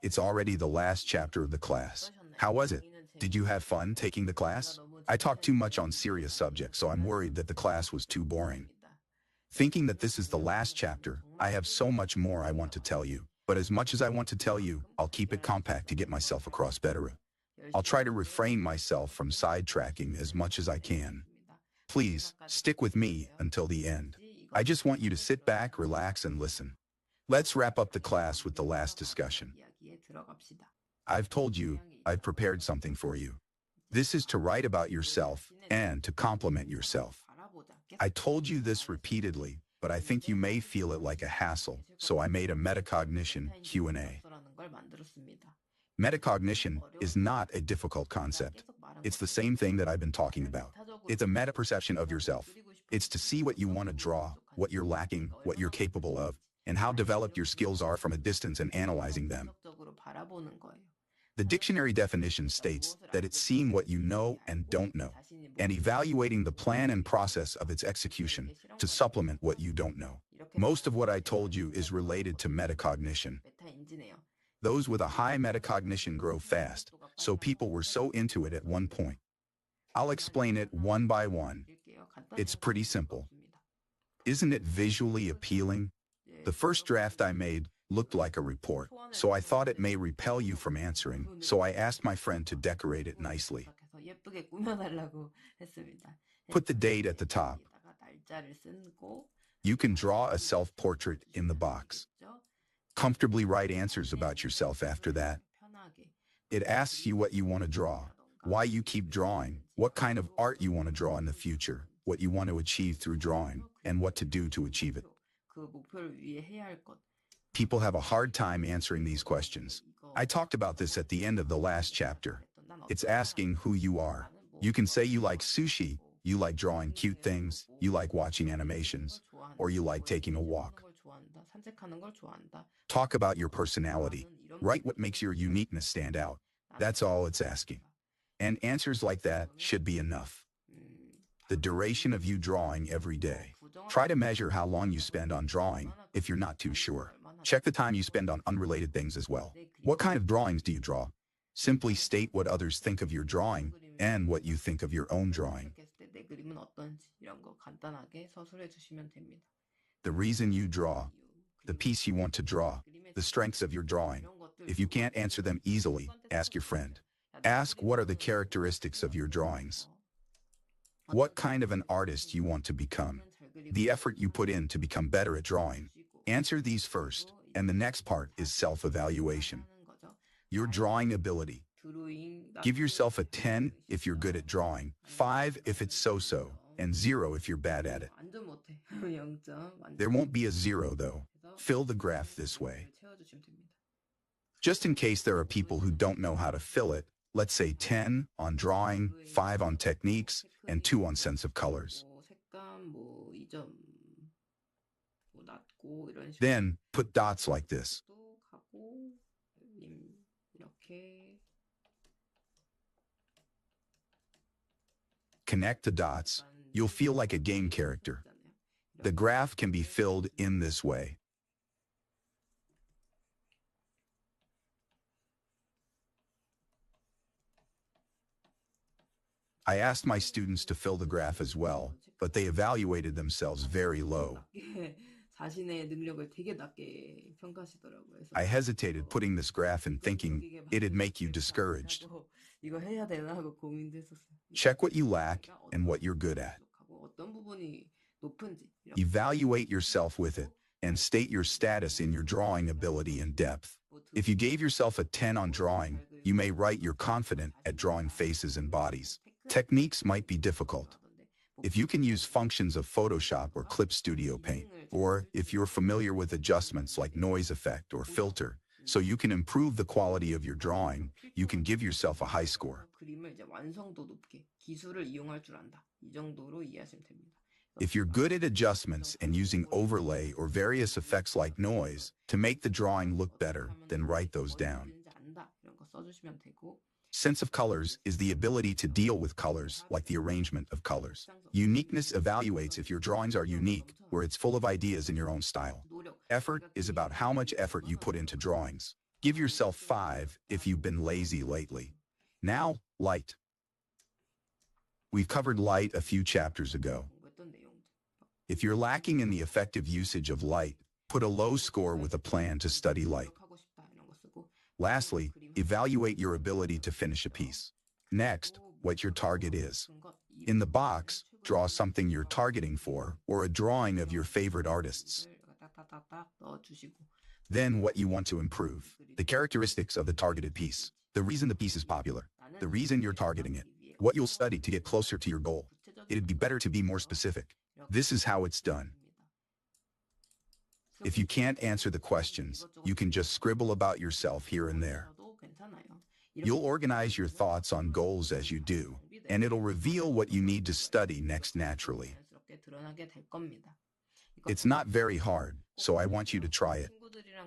It's already the last chapter of the class. How was it? Did you have fun taking the class? I talked too much on serious subjects, so I'm worried that the class was too boring. Thinking that this is the last chapter, I have so much more I want to tell you. But as much as I want to tell you, I'll keep it compact to get myself across better. I'll try to refrain myself from sidetracking as much as I can. Please, stick with me until the end. I just want you to sit back, relax, and listen. Let's wrap up the class with the last discussion. I've told you, I've prepared something for you. This is to write about yourself and to compliment yourself. I told you this repeatedly, but I think you may feel it like a hassle, so I made a metacognition Q&A. Metacognition is not a difficult concept. It's the same thing that I've been talking about. It's a meta-perception of yourself. It's to see what you want to draw, what you're lacking, what you're capable of, and how developed your skills are from a distance and analyzing them. The dictionary definition states that it's seeing what you know and don't know, and evaluating the plan and process of its execution to supplement what you don't know. Most of what I told you is related to metacognition. Those with a high metacognition grow fast, so people were so into it at one point. I'll explain it one by one. It's pretty simple. Isn't it visually appealing? The first draft I made looked like a report, so I thought it may repel you from answering, so I asked my friend to decorate it nicely. Put the date at the top. You can draw a self-portrait in the box. Comfortably write answers about yourself after that. It asks you what you want to draw, why you keep drawing, what kind of art you want to draw in the future, what you want to achieve through drawing, and what to do to achieve it. People have a hard time answering these questions. I talked about this at the end of the last chapter. It's asking who you are. You can say you like sushi, you like drawing cute things, you like watching animations, or you like taking a walk. Talk about your personality. Write what makes your uniqueness stand out. That's all it's asking. And answers like that should be enough. The duration of you drawing every day. Try to measure how long you spend on drawing if you're not too sure. Check the time you spend on unrelated things as well. What kind of drawings do you draw? Simply state what others think of your drawing and what you think of your own drawing. The reason you draw, the piece you want to draw, the strengths of your drawing. If you can't answer them easily, ask your friend. Ask what are the characteristics of your drawings. What kind of an artist you want to become. The effort you put in to become better at drawing. Answer these first, and the next part is self-evaluation. Your drawing ability. Give yourself a 10 if you're good at drawing, 5 if it's so-so, and 0 if you're bad at it. There won't be a 0 though. Fill the graph this way. Just in case there are people who don't know how to fill it, let's say 10 on drawing, 5 on techniques, and 2 on sense of colors. Then, put dots like this. Connect the dots. You'll feel like a game character. The graph can be filled in this way. I asked my students to fill the graph as well, but they evaluated themselves very low. I hesitated putting this graph and thinking it'd make you discouraged. Check what you lack and what you're good at. Evaluate yourself with it and state your status in your drawing ability and depth. If you gave yourself a 10 on drawing, you may write you're confident at drawing faces and bodies. Techniques might be difficult. If you can use functions of Photoshop or Clip Studio Paint, or if you're familiar with adjustments like noise effect or filter, so you can improve the quality of your drawing, you can give yourself a high score. If you're good at adjustments and using overlay or various effects like noise to make the drawing look better, then write those down. Sense of colors is the ability to deal with colors, like the arrangement of colors. Uniqueness evaluates if your drawings are unique, where it's full of ideas in your own style. Effort is about how much effort you put into drawings. Give yourself 5 if you've been lazy lately. Now, light. We've covered light a few chapters ago. If you're lacking in the effective usage of light, put a low score with a plan to study light. Lastly, evaluate your ability to finish a piece. Next, what your target is. In the box, draw something you're targeting for or a drawing of your favorite artists. Then what you want to improve. The characteristics of the targeted piece. The reason the piece is popular. The reason you're targeting it. What you'll study to get closer to your goal. It'd be better to be more specific. This is how it's done. If you can't answer the questions, you can just scribble about yourself here and there. You'll organize your thoughts on goals as you do, and it'll reveal what you need to study next naturally. It's not very hard, so I want you to try it.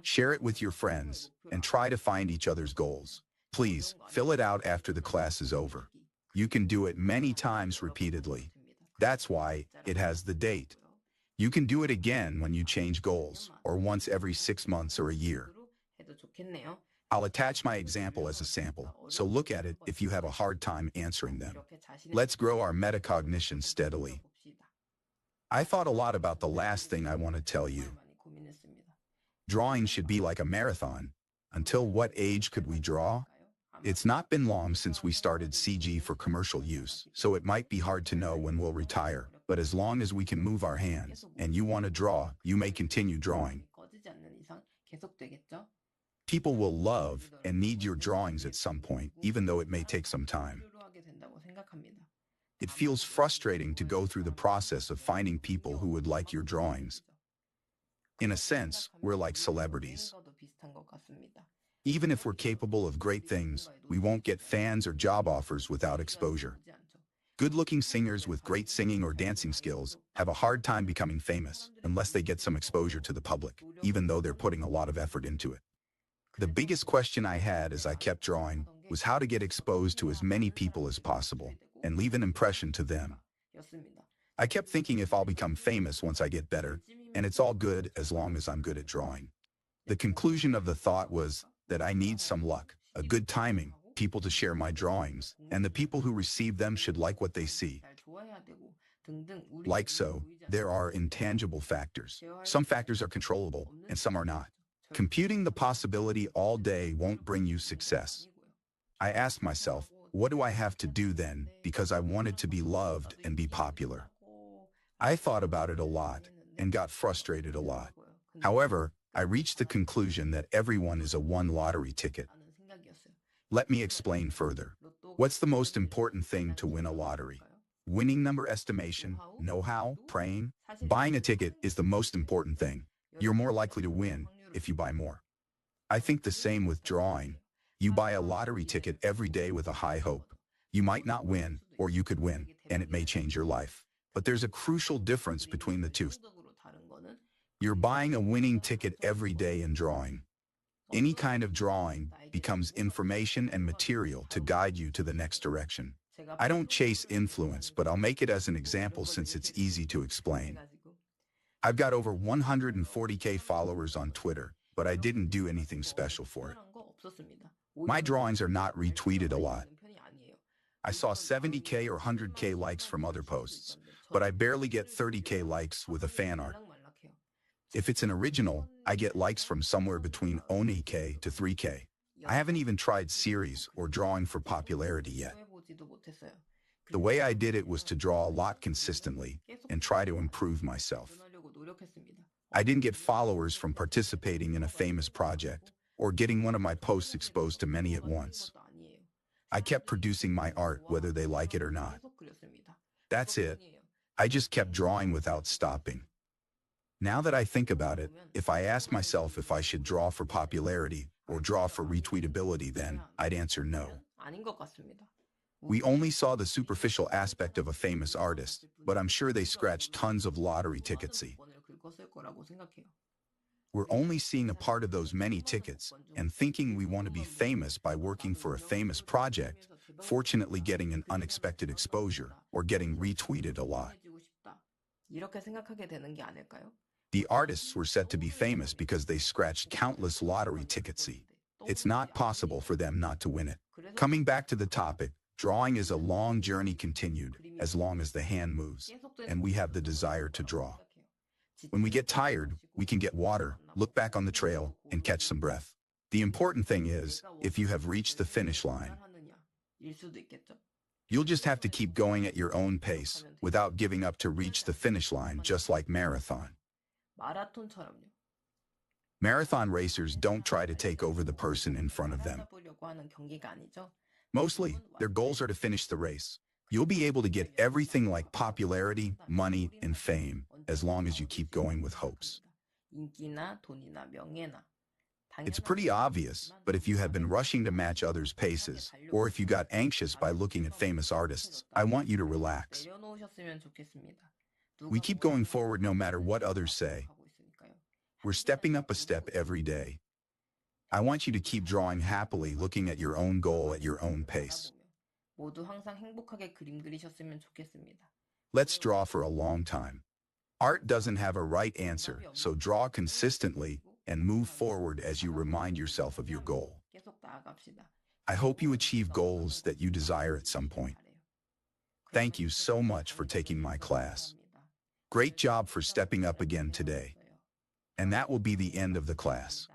Share it with your friends, and try to find each other's goals. Please, fill it out after the class is over. You can do it many times repeatedly. That's why it has the date. You can do it again when you change goals, or once every 6 months or a year. I'll attach my example as a sample, so look at it if you have a hard time answering them. Let's grow our metacognition steadily. I thought a lot about the last thing I want to tell you. Drawing should be like a marathon. Until what age could we draw? It's not been long since we started CG for commercial use, so it might be hard to know when we'll retire, but as long as we can move our hands, and you want to draw, you may continue drawing. People will love and need your drawings at some point, even though it may take some time. It feels frustrating to go through the process of finding people who would like your drawings. In a sense, we're like celebrities. Even if we're capable of great things, we won't get fans or job offers without exposure. Good-looking singers with great singing or dancing skills have a hard time becoming famous unless they get some exposure to the public, even though they're putting a lot of effort into it. The biggest question I had as I kept drawing was how to get exposed to as many people as possible and leave an impression to them. I kept thinking if I'll become famous once I get better, and it's all good as long as I'm good at drawing. The conclusion of the thought was that I need some luck, a good timing, people to share my drawings, and the people who receive them should like what they see. Like so, there are intangible factors. Some factors are controllable, and some are not. Computing the possibility all day won't bring you success. I asked myself, what do I have to do then, because I wanted to be loved and be popular? I thought about it a lot, and got frustrated a lot. However, I reached the conclusion that everyone is a one lottery ticket. Let me explain further. What's the most important thing to win a lottery? Winning number estimation, know-how, praying? Buying a ticket is the most important thing. You're more likely to win if you buy more. I think the same with drawing. You buy a lottery ticket every day with a high hope. You might not win, or you could win, and it may change your life. But there's a crucial difference between the two. You're buying a winning ticket every day in drawing. Any kind of drawing becomes information and material to guide you to the next direction. I don't chase influence, but I'll make it as an example since it's easy to explain. I've got over 140K followers on Twitter, but I didn't do anything special for it. My drawings are not retweeted a lot. I saw 70K or 100K likes from other posts, but I barely get 30K likes with a fan art. If it's an original, I get likes from somewhere between only K to 3K. I haven't even tried series or drawing for popularity yet. The way I did it was to draw a lot consistently and try to improve myself. I didn't get followers from participating in a famous project or getting one of my posts exposed to many at once. I kept producing my art whether they like it or not. That's it. I just kept drawing without stopping. Now that I think about it, if I ask myself if I should draw for popularity or draw for retweetability, then I'd answer no. We only saw the superficial aspect of a famous artist, but I'm sure they scratched tons of lottery tickets. We're only seeing a part of those many tickets and thinking we want to be famous by working for a famous project, fortunately getting an unexpected exposure, or getting retweeted a lot. The artists were set to be famous because they scratched countless lottery tickets. it's not possible for them not to win it. Coming back to the topic, drawing is a long journey continued, as long as the hand moves, and we have the desire to draw. When we get tired, we can get water, look back on the trail, and catch some breath. The important thing is, if you have reached the finish line, you'll just have to keep going at your own pace, without giving up to reach the finish line, just like marathon. Marathon racers don't try to take over the person in front of them. Mostly, their goals are to finish the race. You'll be able to get everything like popularity, money, and fame, as long as you keep going with hopes. It's pretty obvious, but if you have been rushing to match others' paces, or if you got anxious by looking at famous artists, I want you to relax. We keep going forward no matter what others say. We're stepping up a step every day. I want you to keep drawing happily, looking at your own goal at your own pace. Let's draw for a long time. Art doesn't have a right answer, so draw consistently and move forward as you remind yourself of your goal. I hope you achieve goals that you desire at some point. Thank you so much for taking my class. Great job for stepping up again today. And that will be the end of the class.